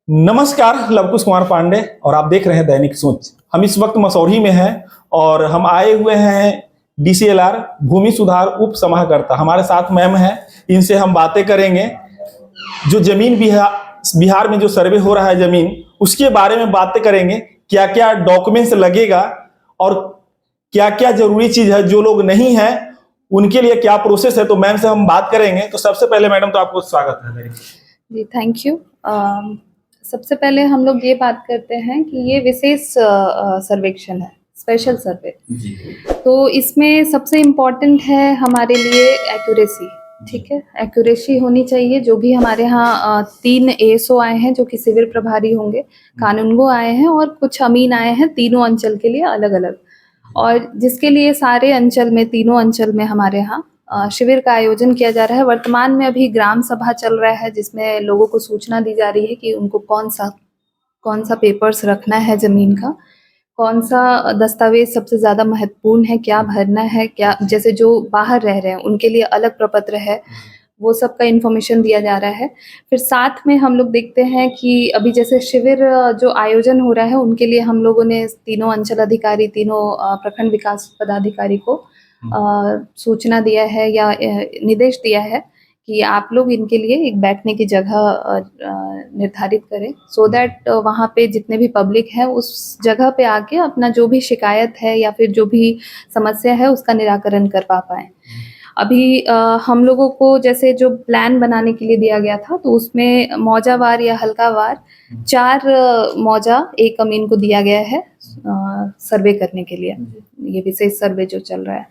नमस्कार, लवकुश कुमार पांडे और आप देख रहे हैं दैनिक सोच। हम इस वक्त मसौढ़ी में हैं और हम आए हुए हैं डीसीएलआर भूमि सुधार उप समाहर्ता। हमारे साथ मैम हैं, इनसे हम बातें करेंगे। जो जमीन बिहार में जो सर्वे हो रहा है जमीन, उसके बारे में बातें करेंगे। क्या क्या डॉक्यूमेंट्स लगेगा और क्या क्या जरूरी चीज है, जो लोग नहीं है उनके लिए क्या प्रोसेस है, तो मैम से हम बात करेंगे। तो सबसे पहले मैडम, तो आपको स्वागत है। जी, थैंक यू। सबसे पहले हम लोग ये बात करते हैं कि ये विशेष सर्वेक्षण है, स्पेशल सर्वे। तो इसमें सबसे इम्पोर्टेंट है हमारे लिए एक्यूरेसी। ठीक है, एक्यूरेसी होनी चाहिए। जो भी हमारे यहाँ 3 एएसओ आए हैं जो कि सिविल प्रभारी होंगे, कानूनगो आए हैं और कुछ अमीन आए हैं, तीनों अंचल के लिए अलग अलग। और जिसके लिए सारे अंचल में, तीनों अंचल में हमारे यहाँ शिविर का आयोजन किया जा रहा है। वर्तमान में अभी ग्राम सभा चल रहा है, जिसमें लोगों को सूचना दी जा रही है कि उनको कौन सा पेपर्स रखना है ज़मीन का, कौन सा दस्तावेज सबसे ज़्यादा महत्वपूर्ण है, क्या भरना है, क्या जैसे जो बाहर रह रहे हैं उनके लिए अलग प्रपत्र है, वो सब का इन्फॉर्मेशन दिया जा रहा है। फिर साथ में हम लोग देखते हैं कि अभी जैसे शिविर जो आयोजन हो रहा है, उनके लिए हम लोगों ने तीनों अंचल अधिकारी, तीनों प्रखंड विकास पदाधिकारी को सूचना दिया है या निर्देश दिया है कि आप लोग इनके लिए एक बैठने की जगह निर्धारित करें, सो दैट वहाँ पे जितने भी पब्लिक है उस जगह पे आके अपना जो भी शिकायत है या फिर जो भी समस्या है उसका निराकरण कर पाएँ। अभी हम लोगों को जैसे जो प्लान बनाने के लिए दिया गया था, तो उसमें मौजावार या हल्कावार 4 मौजा एक अमीन को दिया गया है सर्वे करने के लिए, ये विशेष सर्वे जो चल रहा है।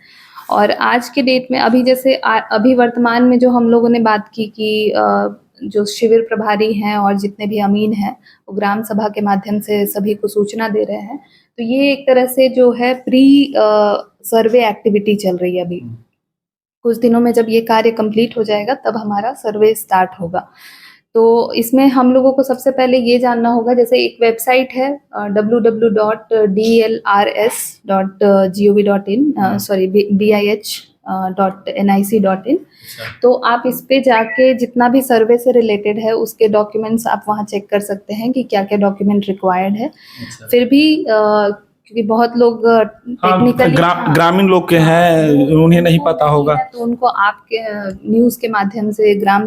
और आज के डेट में अभी जैसे अभी वर्तमान में जो हम लोगों ने बात की कि जो शिविर प्रभारी हैं और जितने भी अमीन हैं, वो ग्राम सभा के माध्यम से सभी को सूचना दे रहे हैं। तो ये एक तरह से जो है प्री सर्वे एक्टिविटी चल रही है अभी। कुछ दिनों में जब ये कार्य कंप्लीट हो जाएगा तब हमारा सर्वे स्टार्ट होगा। तो इसमें हम लोगों को सबसे पहले ये जानना होगा, जैसे एक वेबसाइट है www.dlrs.gov.in सॉरी bih.nic.in। तो आप इस पे जाके जितना भी सर्वे से रिलेटेड है उसके डॉक्यूमेंट्स आप वहाँ चेक कर सकते हैं कि क्या क्या डॉक्यूमेंट रिक्वायर्ड है। फिर भी क्योंकि बहुत लोग टेक्निकली ग्रामीण लोग के हैं, उन्हें नहीं पता होगा, तो उनको आपके न्यूज़ के माध्यम से, ग्राम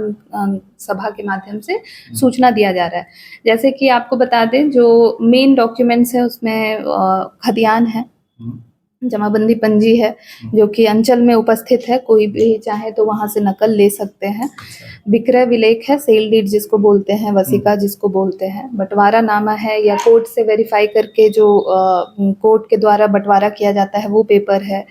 सभा के माध्यम से सूचना दिया जा रहा है। जैसे कि आपको बता दें, जो मेन डॉक्यूमेंट्स है उसमें खतियान है, जमाबंदी पंजी है जो कि अंचल में उपस्थित है, कोई भी चाहे तो वहाँ से नकल ले सकते हैं। विक्रय विलेख है, सेल डीड जिसको बोलते हैं, वसीका जिसको बोलते हैं, बंटवारा नामा है या कोर्ट से वेरीफाई करके जो कोर्ट के द्वारा बंटवारा किया जाता है वो पेपर है,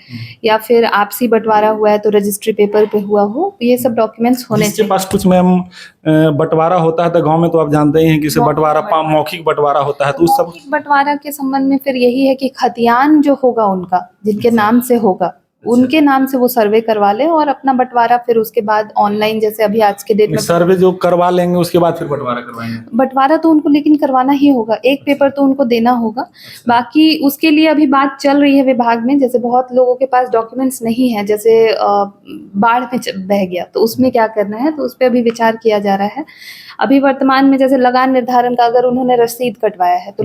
या फिर आपसी बंटवारा हुआ है तो रजिस्ट्री पेपर पे हुआ हो, ये सब डॉक्यूमेंट्स होने चाहिए। पास कुछ मैम बंटवारा होता है तो गांव में तो आप जानते ही हैं कि बंटवारा मौखिक बंटवारा होता है, तो उस सब बंटवारा के संबंध में फिर यही है कि खतियान जो होगा उनका, जिनके नाम से होगा, उनके नाम से वो सर्वे करवा ले और अपना बंटवारा फिर उसके बाद ऑनलाइन, जैसे अभी आज के डेट में सर्वे जो करवा लेंगे उसके बाद फिर बंटवारा करवाएंगे। बंटवारा तो उनको लेकिन करवाना ही होगा, एक पेपर तो उनको देना होगा। बाकी उसके लिए अभी बात चल रही है विभाग में, जैसे बहुत लोगों के पास डॉक्यूमेंट्स नहीं है, जैसे बाढ़ में बह गया तो उसमें क्या करना है, तो उस पर अभी विचार किया जा रहा है। अभी वर्तमान में जैसे लगान निर्धारण का अगर उन्होंने रसीद कटवाया है तो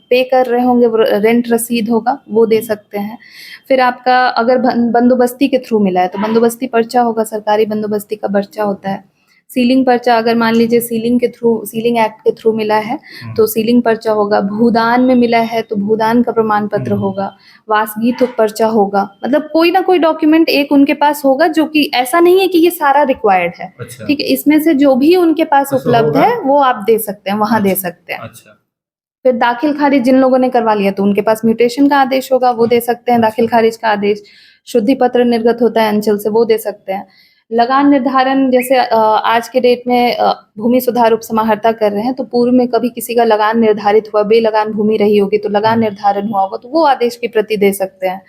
पे कर रहे होंगे, रेंट रसीद होगा वो दे सकते हैं। फिर आपका अगर बंदोबस्ती के थ्रू मिला है तो बंदोबस्ती पर्चा होगा, सरकारी बंदोबस्ती का पर्चा होता है। सीलिंग पर्चा, अगर मान लीजिए सीलिंग एक्ट के थ्रू मिला है तो सीलिंग पर्चा होगा। भूदान में मिला है तो भूदान का प्रमाण पत्र होगा। वासगीत पर्चा होगा। मतलब कोई ना कोई डॉक्यूमेंट एक उनके पास होगा, जो कि ऐसा नहीं है कि ये सारा रिक्वायर्ड है। ठीक है, इसमें से जो भी उनके पास उपलब्ध है वो आप दे सकते हैं, वहां दे सकते हैं। फिर दाखिल खारिज जिन लोगों ने करवा लिया तो उनके पास म्यूटेशन का आदेश होगा, वो दे सकते हैं दाखिल खारिज का आदेश। शुद्धि पत्र निर्गत होता है अंचल से, वो दे सकते हैं। लगान निर्धारण, जैसे आज के डेट में भूमि सुधार उप समाहर्ता कर रहे हैं, तो पूर्व में कभी किसी का लगान निर्धारित हुआ, बेलगान भूमि रही होगी तो लगान निर्धारण हुआ होगा तो वो आदेश की प्रति दे सकते हैं।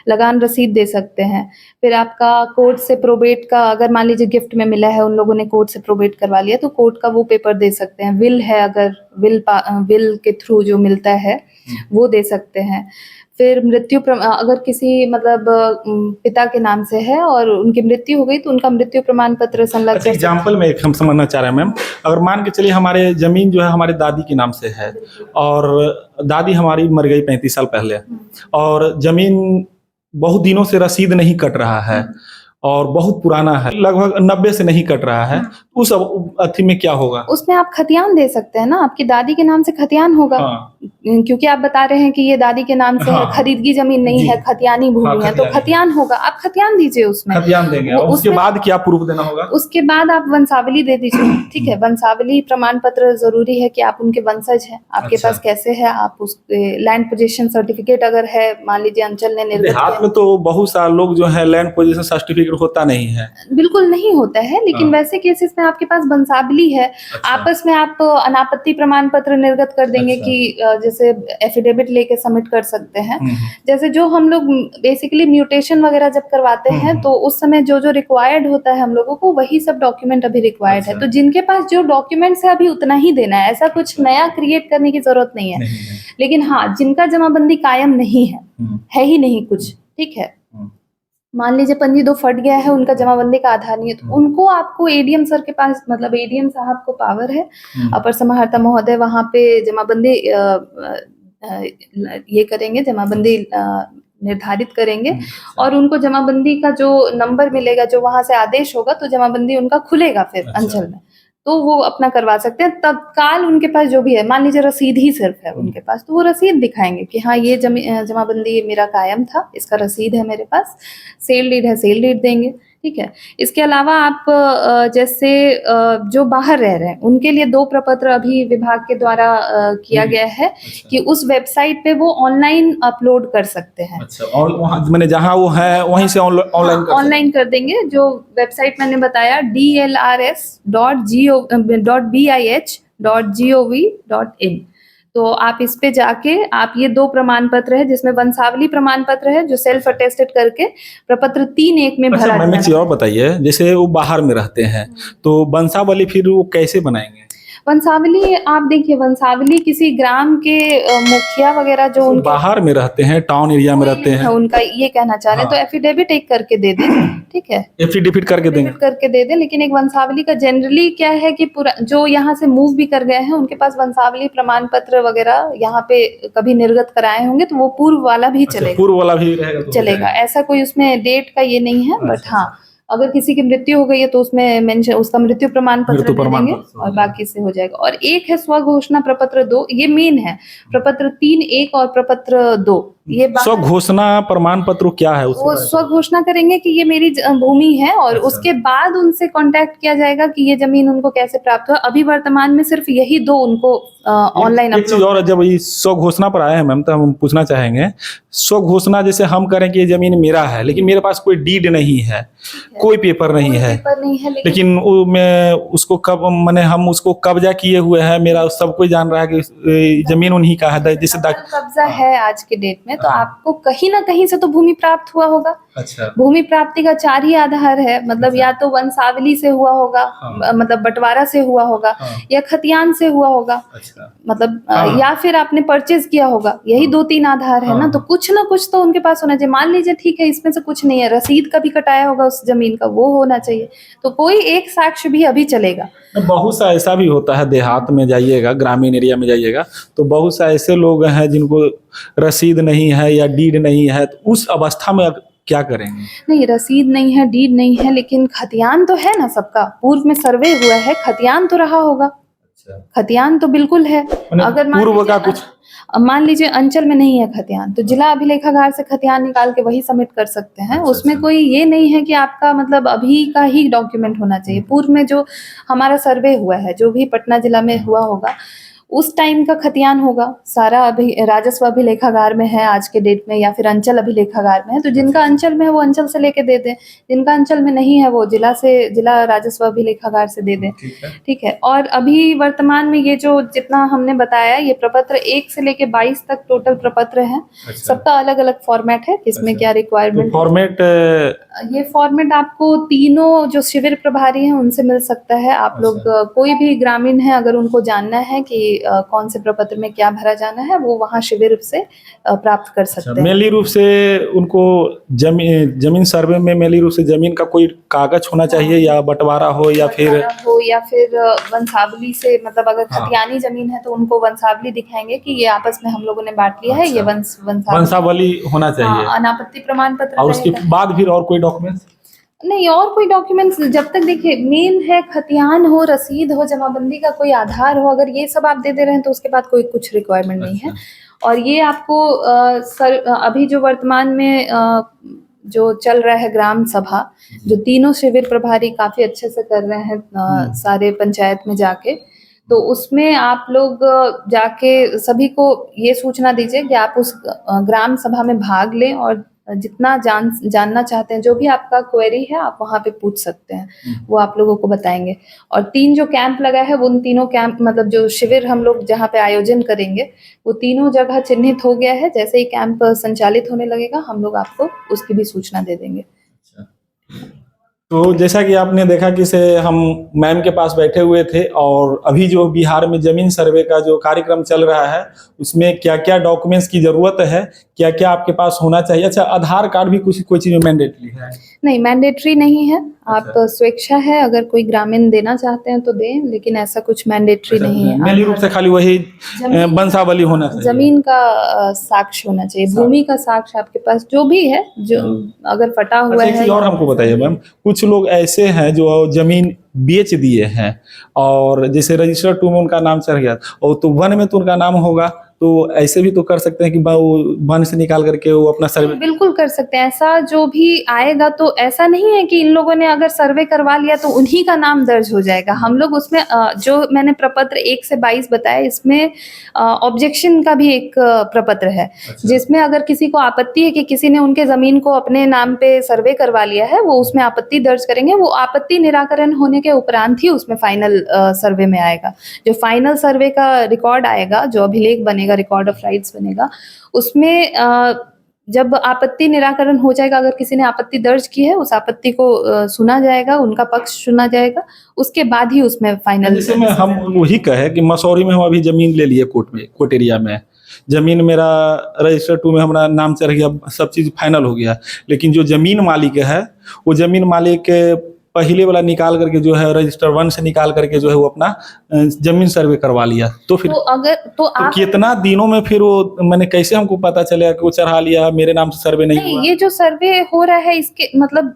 लगान रसीद दे सकते हैं। फिर आपका कोर्ट से प्रोबेट का, अगर मान लीजिए गिफ्ट में मिला है, उन लोगों ने कोर्ट से प्रोबेट करवा लिया, तो कोर्ट का वो पेपर दे सकते हैं। विल है, अगर विल के थ्रू जो मिलता है वो दे सकते हैं। फिर अगर किसी मतलब पिता के नाम से है और उनकी मृत्यु हो गई, तो उनका मृत्यु प्रमाण पत्र संलग्न। अच्छा, एग्जाम्पल में एक हम समझना चाह रहे हैं मैम, अगर मान के चलिए हमारे जमीन जो है हमारे दादी के नाम से है और दादी हमारी मर गई 35 साल पहले, और जमीन बहुत दिनों से रसीद नहीं कट रहा है और बहुत पुराना है, लगभग 90 से नहीं कट रहा है, उस अथी में क्या होगा? उसमें आप खतियान दे सकते हैं ना, आपकी दादी के नाम से खतियान होगा। हाँ। क्योंकि आप बता रहे हैं कि ये दादी के नाम से है, हाँ। खरीदगी जमीन नहीं जी। है, खतियानी भूमि हाँ, है, तो खतियान होगा। आप खतियान दीजिए उसमें। खतियान देंगे, और उसके बाद क्या प्रूफ देना होगा? उसके बाद आप वंशावली दे दीजिए। ठीक है, वंशावली प्रमाण पत्र जरूरी है कि आप उनके वंशज हैं, आपके अच्छा। पास कैसे है, आप उस लैंड पोजीशन सर्टिफिकेट अगर है, मान लीजिए अंचल ने निर्गत देहात किया। में तो बहुत सारे लोग जो है लैंड पोजीशन सर्टिफिकेट होता नहीं है। बिल्कुल नहीं होता है, लेकिन वैसे केसेस में आपके पास वंशावली है। अच्छा। आपस में आप अनापत्ति प्रमाण पत्र निर्गत कर देंगे। अच्छा। कि जैसे एफिडेविट लेके सबमिट कर सकते हैं। जैसे जो हम लोग बेसिकली म्यूटेशन वगैरह जब करवाते हैं, तो उस समय जो जो रिक्वायर्ड होता है हम लोगों को, वही सब डॉक्यूमेंट अभी रिक्वायर्ड है। तो जिनके पास जो डॉक्यूमेंट्स है अभी उतना ही देना है, ऐसा कुछ नया क्रिएट करने की जरूरत नहीं है। लेकिन हाँ, जिनका जमाबंदी कायम नहीं है ही नहीं कुछ, ठीक है, मान लीजिए पंजी 2 फट गया है, उनका जमाबंदी का आधार नहीं है, तो उनको आपको एडीएम सर के पास, मतलब एडीएम साहब को पावर है, अपर समाहर्ता महोदय वहाँ पे जमाबंदी ये करेंगे, जमाबंदी निर्धारित करेंगे। और उनको जमाबंदी का जो नंबर मिलेगा, जो वहां से आदेश होगा, तो जमाबंदी उनका खुलेगा फिर अंचल में, तो वो अपना करवा सकते हैं। तत्काल उनके पास जो भी है, मान लीजिए रसीद ही सिर्फ है उनके पास, तो वो रसीद दिखाएंगे कि हाँ, ये जमाबंदी मेरा कायम था, इसका रसीद है मेरे पास, सेल डीड है, सेल डीड देंगे। ठीक है। इसके अलावा आप जैसे जो बाहर रह रहे हैं, उनके लिए 2 प्रपत्र अभी विभाग के द्वारा किया गया है। अच्छा। कि उस वेबसाइट पे वो ऑनलाइन अपलोड कर सकते हैं। अच्छा, और वहाँ मैंने जहाँ वो है वहीं से ऑनलाइन कर देंगे। जो वेबसाइट मैंने बताया dlrs.bih.gov.in, तो आप इस पे जाके आप ये 2 प्रमाण पत्र है, जिसमें वंशावली प्रमाण पत्र है जो सेल्फ अटेस्टेड करके प्रपत्र 3.1 में भरा जाना। चीज और बताइए, जैसे वो बाहर में रहते हैं, तो वंशावली फिर वो कैसे बनाएंगे? वंशावली आप देखिए, वंशावली किसी ग्राम के मुखिया वगैरह जो उनके बाहर में रहते हैं, टाउन एरिया में रहते हैं, उनका ये कहना चाह रहे हैं। तो एफिडेविट एक करके दे दें। ठीक है, एफिडेविट करके दें। लेकिन एक वंशावली का जनरली क्या है कि पूरा जो यहाँ से मूव भी कर गए हैं, उनके पास वंशावली प्रमाण पत्र वगैरह यहाँ पे कभी निर्गत कराए होंगे, तो वो पूर्व वाला भी चलेगा। पूर्व वाला भी रहेगा तो चलेगा, ऐसा कोई उसमें डेट का ये नहीं है। बट हाँ, अगर किसी की मृत्यु हो गई है तो उसमें मेंशन, उसका मृत्यु प्रमाण पत्र दे देंगे और बाकी से हो जाएगा। और एक है स्वघोषणा प्रपत्र 2, ये मेन है। प्रपत्र 3.1 और प्रपत्र 2, ये स्वघोषणा प्रमाण पत्र क्या है? वो स्वघोषणा करेंगे कि ये मेरी भूमि है, और उसके बाद उनसे कांटेक्ट किया जाएगा कि ये जमीन उनको कैसे प्राप्त हुआ। अभी वर्तमान में सिर्फ यही 2 उनको ऑनलाइन। एक चीज और, जब ये स्वघोषणा पर आए हैं मैम, तो हम पूछना चाहेंगे, स्वघोषणा जैसे हम करें कि ये जमीन मेरा है, लेकिन मेरे पास कोई डीड नहीं है, कोई पेपर नहीं है, लेकिन मैं उसको कब, मैंने हम उसको कब्जा किए हुए हैं, मेरा सब कोई जान रहा है कि जमीन उन्हीं का है, जिससे कब्जा है आज के डेट में, तो आपको कहीं ना कहीं से तो भूमि प्राप्त हुआ होगा। अच्छा। भूमि प्राप्ति का 4 ही आधार है, मतलब या तो वंशावली से हुआ होगा, मतलब बंटवारा से हुआ होगा, या खतियान से हुआ होगा। अच्छा। मतलब या फिर आपने परचेज किया होगा, यही 2-3 आधार है ना। तो कुछ ना कुछ तो उनके पास होना चाहिए। मान लीजिए ठीक है, इसमें से कुछ नहीं है, रसीद कभी कटाया होगा उस जमीन का, वो होना चाहिए। तो कोई एक साक्ष्य भी अभी चलेगा। बहुत सा ऐसा भी होता है, देहात में जाइएगा, ग्रामीण एरिया में जाइएगा, तो बहुत सा ऐसे लोग हैं जिनको रसीद नहीं है या डीड नहीं है, तो उस अवस्था में क्या करेंगे? नहीं, रसीद नहीं है, डीड नहीं है, लेकिन खतियान तो है ना सबका। पूर्व में सर्वे हुआ है, खतियान तो रहा होगा। अच्छा। खतियान तो बिल्कुल है। अगर पूर्व का कुछ मान लीजिए अंचल में नहीं है खतियान, तो जिला अभिलेखागार से खतियान निकाल के वही सबमिट कर सकते हैं। अच्छा, उसमें कोई ये नहीं है कि आपका मतलब अभी का ही डॉक्यूमेंट होना चाहिए। पूर्व में जो हमारा सर्वे हुआ है, जो भी पटना जिला में हुआ होगा, उस टाइम का खतियान होगा सारा, अभी राजस्व अभिलेखागार में है आज के डेट में, या फिर अंचल अभिलेखागार में है, तो जिनका अंचल में है वो अंचल से लेके दे दें, जिनका अंचल में नहीं है वो जिला राजस्व अभिलेखागार से दे दें। ठीक है। और अभी वर्तमान में ये जो जितना हमने बताया, ये प्रपत्र 1 से लेके 22 तक टोटल प्रपत्र है। सबका अलग अलग फॉर्मेट है, किसमें क्या रिक्वायरमेंट। फॉर्मेट ये फॉर्मेट आपको तीनों जो शिविर प्रभारी हैं उनसे मिल सकता है। आप लोग कोई भी ग्रामीण है, अगर उनको जानना है कि कौन से प्रपत्र में क्या भरा जाना है, वो वहाँ शिविर से प्राप्त कर सकते हैं। मेनली रूप से उनको जमीन सर्वे में मेनली रूप से जमीन का कोई कागज होना चाहिए, या बंटवारा हो, या फिर वंशावली से, मतलब अगर खतियानी जमीन है तो उनको वंशावली दिखाएंगे कि ये आपस में हम लोगों ने बांट लिया है, ये वंशावली होना चाहिए। अनापत्ति प्रमाण पत्र और उसके बाद फिर और कोई डॉक्यूमेंट्स नहीं, और कोई डॉक्यूमेंट्स जब तक, देखिए मेन है खतियान हो, रसीद हो, जमाबंदी का कोई आधार हो, अगर ये सब आप दे रहे हैं तो उसके बाद कोई कुछ रिक्वायरमेंट नहीं है। और ये आपको अभी जो वर्तमान में जो चल रहा है ग्राम सभा, जो तीनों शिविर प्रभारी काफी अच्छे से कर रहे हैं सारे पंचायत में जाके, तो उसमें आप लोग जाके सभी को ये सूचना दीजिए कि आप उस ग्राम सभा में भाग लें, और जितना जानना चाहते हैं, जो भी आपका क्वेरी है आप वहाँ पे पूछ सकते हैं, वो आप लोगों को बताएंगे। और 3 जो कैंप लगा है, वो उन तीनों कैंप, मतलब जो शिविर हम लोग जहाँ पे आयोजन करेंगे, वो तीनों जगह चिन्हित हो गया है। जैसे ही कैंप संचालित होने लगेगा, हम लोग आपको उसकी भी सूचना दे देंगे। तो जैसा कि आपने देखा कि से हम मैम के पास बैठे हुए थे, और अभी जो बिहार में जमीन सर्वे का जो कार्यक्रम चल रहा है, उसमें क्या क्या डॉक्यूमेंट्स की जरूरत है, क्या क्या आपके पास होना चाहिए। अच्छा, आधार कार्ड भी कोई चीज में मैंडेटरी है? नहीं, मैंडेटरी नहीं है। आप स्वेच्छा है, अगर कोई ग्रामीण देना चाहते हैं तो दें, लेकिन ऐसा कुछ मैंडेटरी नहीं है। मेनली रूप से खाली वही वंशावली होना चाहिए, जमीन का साक्ष्य होना चाहिए, भूमि का साक्ष्य आपके पास जो भी है, जो अगर फटा हुआ है। और हमको बताइए मैम, कुछ लोग ऐसे हैं जो जमीन बेच दिए हैं, और जैसे रजिस्टर 2 में उनका नाम चढ़ गया, और तो 1 में तो उनका नाम होगा, तो ऐसे भी तो कर सकते हैं कि वो 1 से निकाल करके वो अपना सर्वे। बिल्कुल कर सकते हैं, ऐसा जो भी आएगा। तो ऐसा नहीं है कि इन लोगों ने अगर सर्वे करवा लिया तो उन्हीं का नाम दर्ज हो जाएगा। हम लोग उसमें जो मैंने प्रपत्र 1 से 22 बताया, इसमें ऑब्जेक्शन का भी एक प्रपत्र है। जिसमें अगर किसी को आपत्ति है कि किसी ने उनके जमीन को अपने नाम पे सर्वे करवा लिया है, वो उसमें आपत्ति दर्ज करेंगे। वो आपत्ति निराकरण होने के उपरांत ही उसमें फाइनल सर्वे में आएगा। जो फाइनल सर्वे का रिकॉर्ड आएगा, जो अभिलेख बनेगा, रिकॉर्ड ऑफ राइट्स बनेगा, उसमें जब आपत्ति निराकरण हो जाएगा, अगर किसी ने आपत्ति दर्ज की है, उस आपत्ति को सुना जाएगा, उनका पक्ष सुना जाएगा, उसके बाद ही उसमें फाइनल। जैसे में हम वही कहे कि मसौरी में हम अभी जमीन ले लिए, कोर्ट एरिया में जमीन मेरा रजिस्टर 2 में हमारा नाम चढ़ गया, सब चीज फाइनल हो गया, लेकिन जो जमीन मालिक है, वो जमीन मालिक पहले वाला निकाल करके जो है रजिस्टर 1 से निकाल करके जो है वो अपना जमीन सर्वे करवा लिया, तो फिर तो कितना दिनों में फिर वो, मैंने कैसे हमको पता चलेगा कि वो चढ़ा लिया, मेरे नाम से सर्वे नहीं हुआ? ये जो सर्वे हो रहा है, इसके मतलब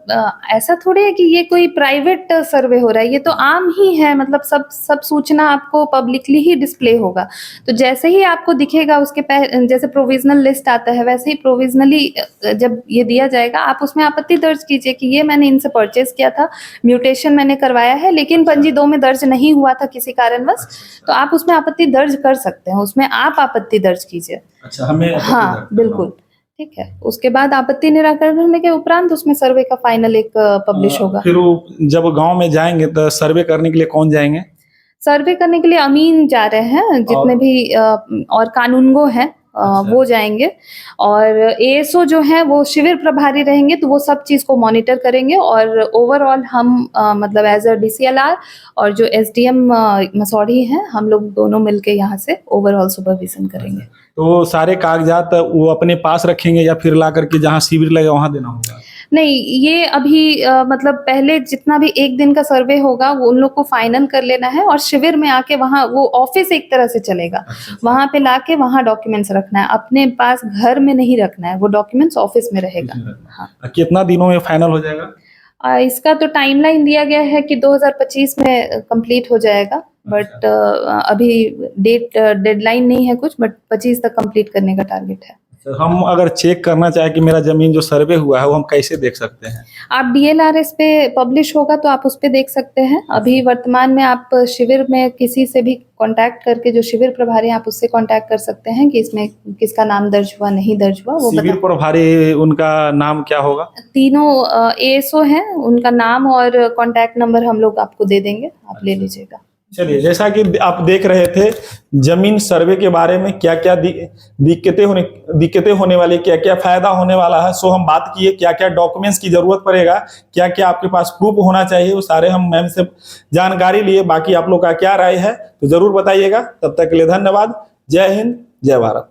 ऐसा थोड़ी है कि ये कोई प्राइवेट सर्वे हो रहा है, ये तो आम ही है। मतलब सब सूचना आपको पब्लिकली ही डिस्प्ले होगा। तो जैसे ही आपको दिखेगा, उसके जैसे प्रोविजनल लिस्ट आता है, वैसे ही प्रोविजनली जब ये दिया जाएगा, आप उसमें आपत्ति दर्ज कीजिए कि ये मैंने इनसे परचेज किया था, म्यूटेशन मैंने करवाया है, लेकिन पंजी 2 में दर्ज नहीं हुआ था किसी कारणवश, तो आप उसमें आपत्ति दर्ज कर सकते हैं। उसमें आप आपत्ति दर्ज कीजिए। अच्छा, हमें हाँ बिल्कुल, ठीक है। उसके बाद आपत्ति निराकरण होने के उपरांत उसमें सर्वे का फाइनल एक पब्लिश होगा। फिर वो जब गांव में जाएंगे तो सर्वे करने के लिए कौन जाएंगे? सर्वे करने के लिए अमीन जा रहे हैं, जितने भी और कानूनगो हैं वो जाएंगे, और एएसओ जो है वो शिविर प्रभारी रहेंगे, तो वो सब चीज को मॉनिटर करेंगे। और ओवरऑल हम मतलब एज अ डीसीएलआर और जो एसडीएम मसौढ़ी हैं, हम लोग दोनों मिलके यहाँ से ओवरऑल सुपरविजन करेंगे। तो सारे कागजात वो अपने पास रखेंगे, या फिर ला करके जहाँ शिविर लगे वहाँ देना होगा? नहीं, ये अभी मतलब पहले जितना भी 1 दिन का सर्वे होगा, वो उन लोग को फाइनल कर लेना है, और शिविर में आके वहाँ वो ऑफिस एक तरह से चलेगा। वहाँ पे लाके वहाँ डॉक्यूमेंट्स रखना है, अपने पास घर में नहीं रखना है, वो डॉक्यूमेंट्स ऑफिस में रहेगा। हाँ। कितना दिनों में फाइनल हो जाएगा? इसका तो टाइमलाइन दिया गया है कि 2025 में कंप्लीट हो जाएगा, बट अभी डेडलाइन नहीं है कुछ, बट 25 तक कंप्लीट करने का टारगेट है। तो हम अगर चेक करना चाहें कि मेरा जमीन जो सर्वे हुआ है वो हम कैसे देख सकते हैं? आप DLRS पे पब्लिश होगा तो आप उस पे देख सकते हैं। अभी वर्तमान में आप शिविर में किसी से भी कांटेक्ट करके, जो शिविर प्रभारी हैं, आप उससे कांटेक्ट कर सकते हैं कि इसमें किसका नाम दर्ज हुआ, नहीं दर्ज हुआ, वो शिविर बता। प्रभारी उनका नाम क्या होगा? तीनों ASO हैं, उनका नाम और कांटेक्ट नंबर हम लोग आपको दे देंगे, आप ले लीजिएगा। चलिए, जैसा कि आप देख रहे थे जमीन सर्वे के बारे में क्या क्या दिक्कतें होने वाली, क्या क्या फायदा होने वाला है, सो हम बात किए क्या क्या डॉक्यूमेंट्स की जरूरत पड़ेगा, क्या क्या आपके पास प्रूफ होना चाहिए, वो सारे हम मैम से जानकारी लिए। बाकी आप लोग का क्या राय है तो जरूर बताइएगा। तब तक के लिए धन्यवाद। जय हिंद, जय भारत।